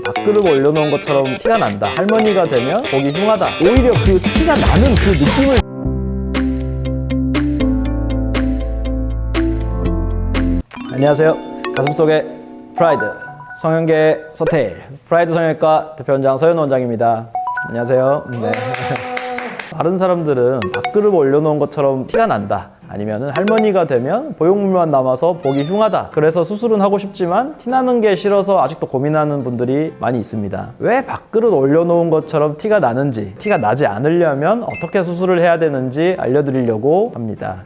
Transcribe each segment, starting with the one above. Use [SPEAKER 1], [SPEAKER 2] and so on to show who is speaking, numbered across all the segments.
[SPEAKER 1] 밥그릇 올려놓은 것처럼 티가 난다. 할머니가 되면 보기 흉하다. 오히려 그 티가 나는 그 느낌을 안녕하세요. 가슴속의 프라이드 성형계 서태일 프라이드 성형외과 대표원장 서현우 원장입니다. 안녕하세요. 네. 다른 사람들은 밥그릇 올려놓은 것처럼 티가 난다. 아니면 할머니가 되면 보형물만 남아서 보기 흉하다. 그래서 수술은 하고 싶지만 티나는 게 싫어서 아직도 고민하는 분들이 많이 있습니다. 왜 밥그릇 올려놓은 것처럼 티가 나는지, 티가 나지 않으려면 어떻게 수술을 해야 되는지 알려드리려고 합니다.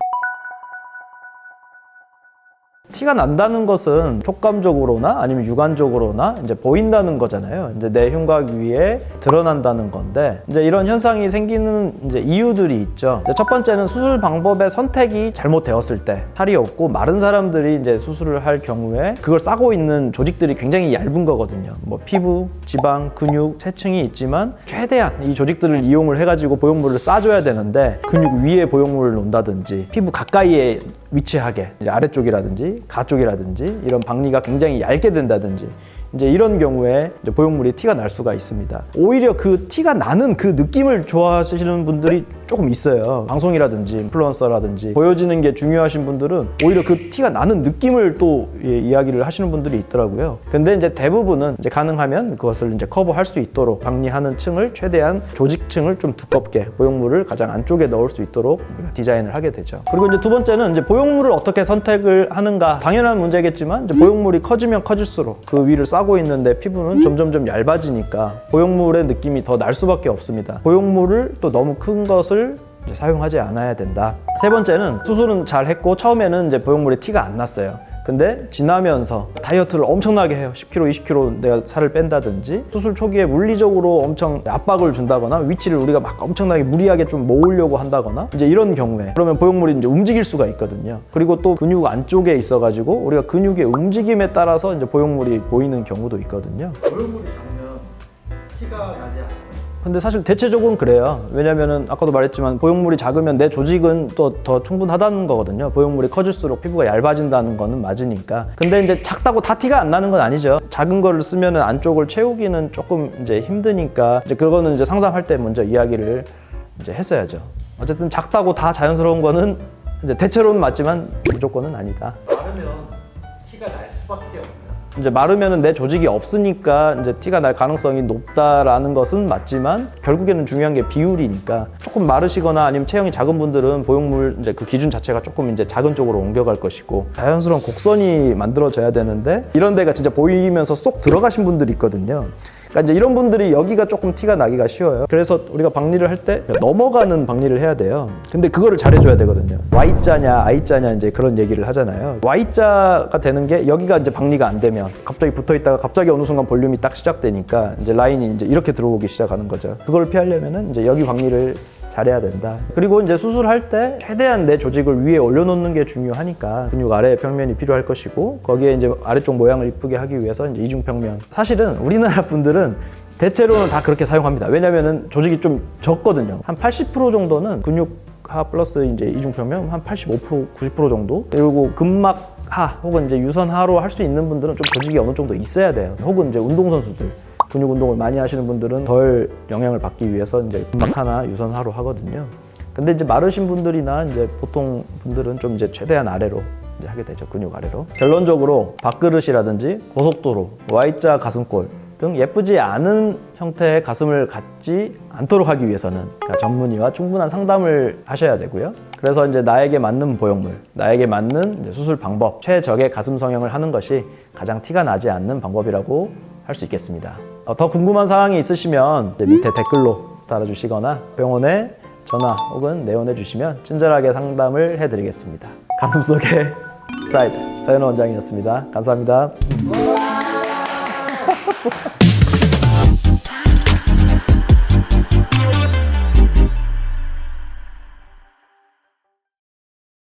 [SPEAKER 1] 티가 난다는 것은 촉감적으로나 아니면 육안적으로나 이제 보인다는 거잖아요. 이제 내 흉곽 위에 드러난다는 건데, 이제 이런 현상이 생기는 이제 이유들이 있죠. 이제 첫 번째는 수술 방법의 선택이 잘못되었을 때, 살이 없고 마른 사람들이 이제 수술을 할 경우에 그걸 싸고 있는 조직들이 굉장히 얇은 거거든요. 뭐 피부, 지방, 근육, 세층이 있지만 최대한 이 조직들을 이용을 해가지고 보형물을 싸줘야 되는데, 근육 위에 보형물을 놓는다든지 피부 가까이에 위치하게 이제 아래쪽이라든지 가쪽이라든지 이런 박리가 굉장히 얇게 된다든지 이제 이런 경우에 이제 보형물이 티가 날 수가 있습니다. 오히려 그 티가 나는 그 느낌을 좋아하시는 분들이 조금 있어요. 방송이라든지 인플루언서라든지 보여지는 게 중요하신 분들은 오히려 그 티가 나는 느낌을 또 이야기를 하시는 분들이 있더라고요. 근데 이제 대부분은 이제 가능하면 그것을 이제 커버할 수 있도록 박리하는 층을 최대한 조직층을 좀 두껍게 보형물을 가장 안쪽에 넣을 수 있도록 우리가 디자인을 하게 되죠. 그리고 이제 두 번째는 이제 보형물을 어떻게 선택을 하는가, 당연한 문제겠지만 이제 보형물이 커지면 커질수록 그 위를 싸고 있는데 피부는 점점점 얇아지니까 보형물의 느낌이 더 날 수밖에 없습니다. 보형물을 또 너무 큰 것을 이제 사용하지 않아야 된다. 세 번째는 수술은 잘 했고 처음에는 이제 보형물에 티가 안 났어요. 근데 지나면서 다이어트를 엄청나게 해요. 10kg, 20kg 내가 살을 뺀다든지 수술 초기에 물리적으로 엄청 압박을 준다거나 위치를 우리가 막 엄청나게 무리하게 좀 모으려고 한다거나 이제 이런 경우에 그러면 보형물이 이제 움직일 수가 있거든요. 그리고 또 근육 안쪽에 있어가지고 우리가 근육의 움직임에 따라서 이제 보형물이 보이는 경우도 있거든요.
[SPEAKER 2] 보형물이 작으면 티가 나지 않아요?
[SPEAKER 1] 근데 사실 대체적으로는 그래요. 왜냐면은 아까도 말했지만 보형물이 작으면 내 조직은 또 더 충분하다는 거거든요. 보형물이 커질수록 피부가 얇아진다는 거는 맞으니까. 근데 이제 작다고 다 티가 안 나는 건 아니죠. 작은 거를 쓰면은 안쪽을 채우기는 조금 이제 힘드니까 이제 그거는 이제 상담할 때 먼저 이야기를 이제 했어야죠. 어쨌든 작다고 다 자연스러운 거는 이제 대체로는 맞지만 무조건은 아니다.
[SPEAKER 2] 마르면 티가 날 수밖에 없나요?
[SPEAKER 1] 이제 마르면은 내 조직이 없으니까 이제 티가 날 가능성이 높다라는 것은 맞지만 결국에는 중요한 게 비율이니까 조금 마르시거나 아니면 체형이 작은 분들은 보형물 이제 그 기준 자체가 조금 이제 작은 쪽으로 옮겨갈 것이고 자연스러운 곡선이 만들어져야 되는데 이런 데가 진짜 보이면서 쏙 들어가신 분들이 있거든요. 그러니까 이제 이런 분들이 여기가 조금 티가 나기가 쉬워요. 그래서 우리가 박리를 할 때 넘어가는 박리를 해야 돼요. 근데 그거를 잘해줘야 되거든요. Y자냐 I자냐 이제 그런 얘기를 하잖아요. Y자가 되는 게 여기가 이제 박리가 안 되면 갑자기 붙어 있다가 갑자기 어느 순간 볼륨이 딱 시작되니까 이제 라인이 이제 이렇게 들어오기 시작하는 거죠. 그걸 피하려면은 이제 여기 박리를 잘해야 된다. 그리고 이제 수술할 때 최대한 내 조직을 위에 올려놓는 게 중요하니까 근육 아래 평면이 필요할 것이고 거기에 이제 아래쪽 모양을 이쁘게 하기 위해서 이제 이중평면. 사실은 우리나라 분들은 대체로는 다 그렇게 사용합니다. 왜냐면은 조직이 좀 적거든요. 한 80% 정도는 근육하 플러스 이제 이중평면 한 85%, 90% 정도. 그리고 근막하 혹은 이제 유선하로 할 수 있는 분들은 좀 조직이 어느 정도 있어야 돼요. 혹은 이제 운동선수들. 근육 운동을 많이 하시는 분들은 덜 영향을 받기 위해서 이제 근막하나 유선하로 하거든요. 근데 이제 마르신 분들이나 이제 보통 분들은 좀 이제 최대한 아래로 이제 하게 되죠. 근육 아래로. 결론적으로 밥그릇이라든지 고속도로, Y자 가슴골 등 예쁘지 않은 형태의 가슴을 갖지 않도록 하기 위해서는 그러니까 전문의와 충분한 상담을 하셔야 되고요. 그래서 이제 나에게 맞는 보형물, 나에게 맞는 이제 수술 방법, 최적의 가슴 성형을 하는 것이 가장 티가 나지 않는 방법이라고 할 수 있겠습니다. 더 궁금한 사항이 있으시면 밑에 댓글로 달아주시거나 병원에 전화 혹은 내원해 주시면 친절하게 상담을 해드리겠습니다. 가슴속의 프라이드 서현우 원장이었습니다. 감사합니다.